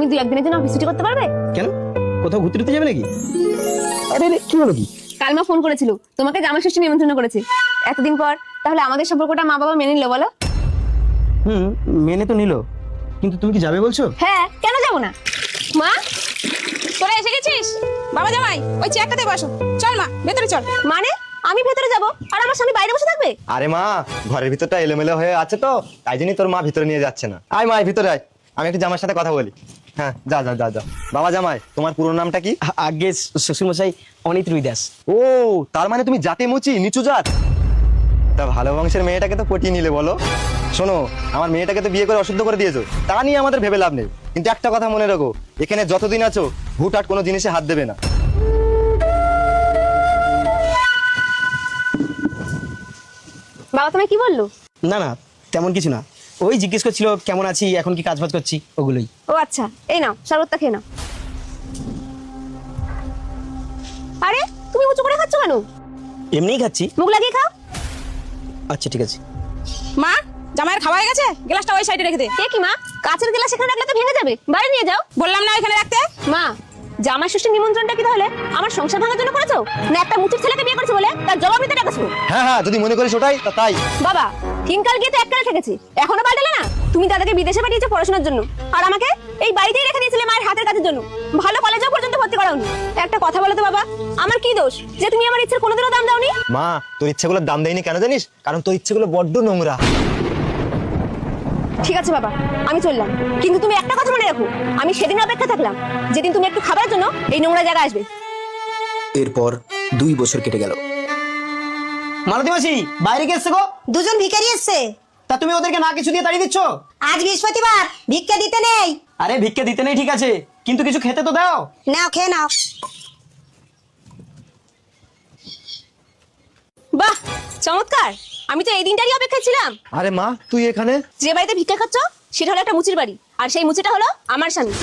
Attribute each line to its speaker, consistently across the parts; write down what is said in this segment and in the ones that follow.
Speaker 1: তুমি 2-1 দিনের জন্য অফিস ছুটি করতে পারবে?
Speaker 2: কেন, কোথাও ঘুরতে ঘুরতে যাবে নাকি? আরে রে, কি হলো কি?
Speaker 1: কাল মা ফোন করেছিল, তোমাকে জামাই ষষ্ঠী নিমন্ত্রণ করেছে। এতদিন পর তাহলে আমাদের সম্পর্কটা মা বাবা মেনে নিল বলো?
Speaker 2: মেনে তো নিল, কিন্তু তুমি কি যাবে বলছো?
Speaker 1: হ্যাঁ, কেন যাবো না? মা,
Speaker 3: তোরা এসে গেছিস? বাবা জামাই ওই চেয়ারটাতে বসো। চল মা, ভেতরে চল।
Speaker 1: মানে আমি ভেতরে যাব আর আমার স্বামী বাইরে বসে থাকবে?
Speaker 4: আরে মা, ঘরের ভিতরটা এলোমেলো হয়ে আছে তো, তাই জন্যই তোর মা ভিতরে নিয়ে যাচ্ছে না। আয় মা, ভিতরে আয়, আমি একটু জামাইয়ের সাথে কথা বলি। হ্যাঁ, যা যা যা যা। বাবা জামাই, তোমার পুরো নামটা কি?
Speaker 2: আগে শ্বশুরমশাই অনিত রুই দাস।
Speaker 4: ও, তার মানে তুমি জাতে মুচি, নিচু জাত। তা ভালো বংশের মেয়েটাকে তো পটিয়ে নিলে বলো। শোনো, আমার মেয়েটাকে তো বিয়ে করে অশুদ্ধ করে দিয়েছো, তা নিয়ে আমাদের ভেবে লাভ নেই। কিন্তু একটা কথা মনে রাখো, এখানে যতদিন আছো হুটহাট কোনো জিনিসে হাত দেবে না।
Speaker 1: বাবা তুমি কি বললো?
Speaker 2: না না, তেমন কিছু না, ওই জিজ্ঞেস করছিল কেমন আছি, এখন কি কাজ বাজ করছি, ওগুলোই।
Speaker 1: ও আচ্ছা, এই নাও শরবতটা খেয়ে নাও। আরে তুমি উঁচু করে খাচ্ছ কেন?
Speaker 2: এমনিই খাচ্ছি।
Speaker 1: মুখ লাগিয়ে খাও।
Speaker 2: আচ্ছা ঠিক আছে।
Speaker 3: মা, জামাইয়ের খাওয়া হয়ে গেছে, গ্লাসটা ওই সাইডে রেখে দে।
Speaker 1: কে কি মা, কাঁচের গ্লাস এখানে রাখলে তো ভেঙে যাবে, বাইরে নিয়ে যাও।
Speaker 3: বললাম না এখানে রাখতে।
Speaker 1: মা, জামাই ষষ্ঠীর নিমন্ত্রণটা কি তাহলে আমার সংসার ভাঙার জন্য করেছো, না একটা মুচির ছেলেকে বিয়ে করেছো বলে তার জবাব দিতে ডাকছো?
Speaker 4: হ্যাঁ হ্যাঁ, যদি মনে করিস ওটাই তা তাই।
Speaker 1: বাবা, তিনকাল গিয়ে তো এককালে থেকেছে, এখনো পাল্টালে না? তুমি তাদেরকে বিদেশে পাঠিয়েছো পড়াশোনার জন্য, আর আমাকে এই বাড়িতেই রেখে দিয়েছিলে মায়ের হাতের কাজের জন্য। ভালো কলেজেও পর্যন্ত ভর্তি করাওনি। একটা কথা বলো তো বাবা, আমার কি দোষ যে তুমি আমার ইচ্ছের কোনোদিনও দাম দাওনি?
Speaker 4: মা, তোর ইচ্ছেগুলোর দাম দেয়নি কেন জানিস? কারণ তোর ইচ্ছেগুলো বড্ড নোংরা।
Speaker 1: ঠিক আছে বাবা, আমি চললাম, কিন্তু তুমি একটা কথা মনে রাখো, আমি সেদিন অপেক্ষা থাকলাম যেদিন তুমি একটু খাবারের জন্য এই নোংরা জায়গা আসবে।
Speaker 5: এরপর 2 বছর কেটে গেল।
Speaker 2: মালতী মাসি, বাইরে কে এসছে গো?
Speaker 6: দুজন ভিখারি এসছে।
Speaker 2: তা তুমি ওদেরকে না কিছু দিয়ে তাড়িয়ে দিচ্ছ?
Speaker 6: আজ বৃহস্পতিবার, ভিক্ষা দিতে নেই।
Speaker 2: আরে ভিক্ষে দিতে নেই ঠিক আছে, কিন্তু কিছু খেতে তো দাও।
Speaker 6: নাও, খেয়ে নাও।
Speaker 1: বাহ, চমৎকার! আমি তো এই দিনটারই অপেক্ষায় ছিলাম।
Speaker 4: আরে মা, তুই এখানে?
Speaker 1: যে বাড়িতে ভিক্ষা খাচ্ছ সেটা হলো একটা মুচির বাড়ি, আর সেই মুচিটা হলো আমার স্বামী।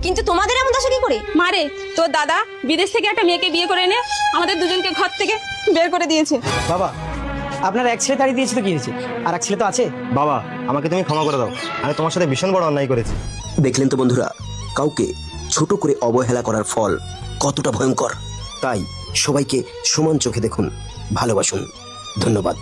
Speaker 1: কিন্তু তোমাদের এমন দশা কি করে?
Speaker 3: মারে, তোর দাদা বিদেশ থেকে একটা মেয়েকে বিয়ে করে এনে আমাদের দুজনকে ঘর থেকে বের করে দিয়েছে।
Speaker 2: বাবা, আপনার এক ছেলে তাড়িয়ে দিয়েছে তো কি হয়েছে, আর এক ছেলে তো আছে।
Speaker 4: বাবা, আমাকে তুমি ক্ষমা করে দাও, আমি তোমার সাথে ভীষণ বড় অন্যায় করেছি।
Speaker 5: দেখলেন তো বন্ধুরা, কাউকে ছোট করে অবহেলা করার ফল কতটা ভয়ঙ্কর। তাই সবাইকে সমান চোখে দেখুন, ভালোবাসুন। ধন্যবাদ।